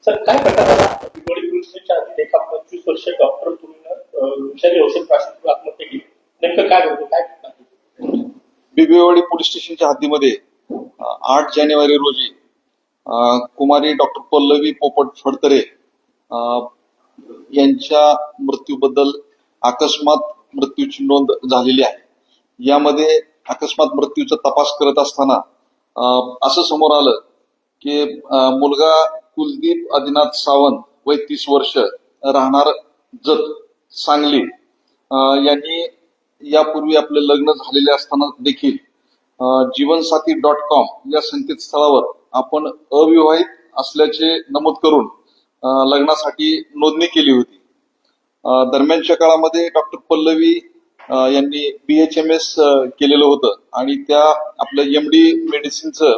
Sir काय प्रकार झाला? दिवाळी पोलिसांच्या आधी एका 25 वर्षीय डॉक्टर मुलीनं विषारी औषध प्राशन आत्महत्या केली. नेमकं काय होतं, काय घटना? बिबवेवाडी पोलीस स्टेशनच्या हद्दीमध्ये 8 जानेवारी रोजी कुमारी डॉक्टर पल्लवी पोपट फडतरे यांच्या मृत्यूबद्दल अकस्मात मृत्यूची नोंद झालेली आहे. यामध्ये अकस्मात मृत्यूचा तपास करत असताना असं समोर आलं की मुलगा कुलदीप आदिनाथ सावंत वय 30 वर्ष राहणार जत सांगली यांनी यापूर्वी आपले लग्न झालेले असताना देखील जीवनसाथी.com या संकेतस्थळावर आपण अविवाहित असल्याचे नमूद करून लग्नासाठी नोंदणी केली होती. दरम्यानच्या काळामध्ये डॉक्टर पल्लवी यांनी BHMS केलेलं होतं आणि त्या आपलं MD मेडिसिनचं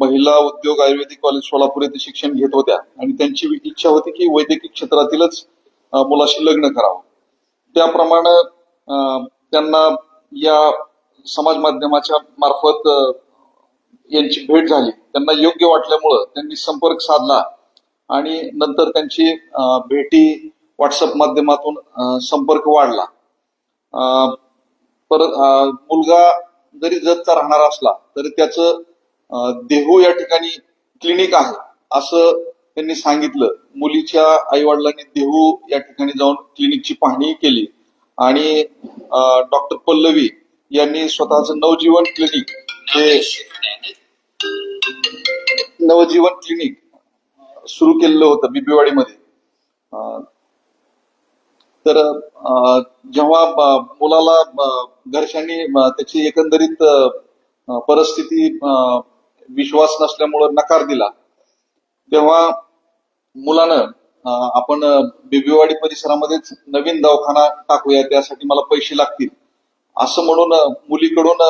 महिला उद्योग आयुर्वेदिक कॉलेज सोलापूर येथे शिक्षण घेत होत्या आणि त्यांची इच्छा होती की वैद्यकीय क्षेत्रातीलच मुलाशी लग्न करावं. त्याप्रमाणे त्यांना या समाज माध्यमाच्या मार्फत यांची भेट झाली. त्यांना योग्य वाटल्यामुळं त्यांनी संपर्क साधला आणि नंतर त्यांची भेटी व्हॉट्सअप माध्यमातून संपर्क वाढला. परत मुलगा जरी जतचा राहणार असला तरी त्याचं देहू या ठिकाणी क्लिनिक आहे असं त्यांनी सांगितलं. मुलीच्या आई वडिलांनी देहू या ठिकाणी जाऊन क्लिनिकची पाहणी केली आणि डॉक्टर पल्लवी यांनी स्वतःचं नवजीवन क्लिनिक सुरू केलेलं होतं बिबवेवाडीमध्ये. तर जेव्हा मुलाला घरच्यांनी त्याची एकंदरीत परिस्थिती विश्वास नसल्यामुळे नकार दिला, तेव्हा मुलानं आपण बिबवेवाडी परिसरामध्येच नवीन दवाखाना टाकूया, त्यासाठी मला पैसे लागतील असं म्हणून मुलीकडून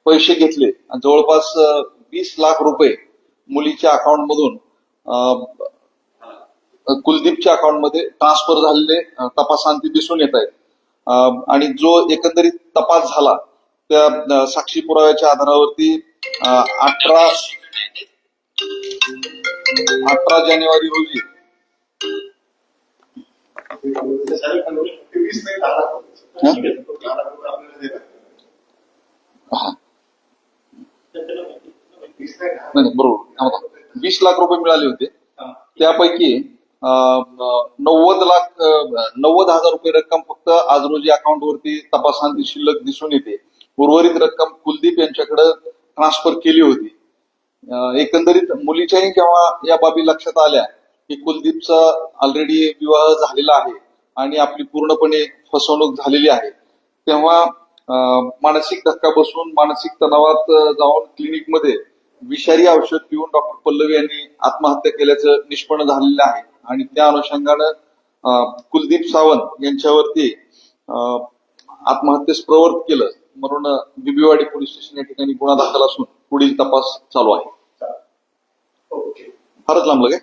पैसे घेतले आणि जवळपास 20 लाख रुपये मुलीच्या अकाउंट मधून कुलदीपच्या अकाउंट मध्ये ट्रान्सफर झालेले तपासांती दिसून येत आहेत. आणि जो एकंदरीत तपास झाला त्या साक्षी पुराव्याच्या आधारावरती 18 जानेवारी रोजी बरोबर 20 लाख रुपये मिळाले होते. त्यापैकी 90,000 रुपये रक्कम फक्त आज रोजी अकाउंट वरती तपासांती शिल्लक दिसून येते. उर्वरित रक्कम कुलदीप यांच्याकडे ट्रान्सफर केली होती. एकंदरीत मुलीच्याही जेव्हा या बाबी लक्षात आल्या की कुलदीपचा ऑलरेडी विवाह झालेला आहे आणि आपली पूर्णपणे फसवणूक झालेली आहे, तेव्हा मानसिक धक्का बसून मानसिक तणावात जाऊन क्लिनिकमध्ये विषारी औषध पिऊन डॉक्टर पल्लवी यांनी आत्महत्या केल्याचं निष्पन्न झालेलं आहे. आणि त्या अनुषंगानं कुलदीप सावंत यांच्यावरती आत्महत्येस प्रवृत्त केलं म्हणून बिबवेवाडी पोलीस स्टेशन या ठिकाणी गुन्हा दाखल असून पुढील तपास चालू आहे. फारच लांबलं काय?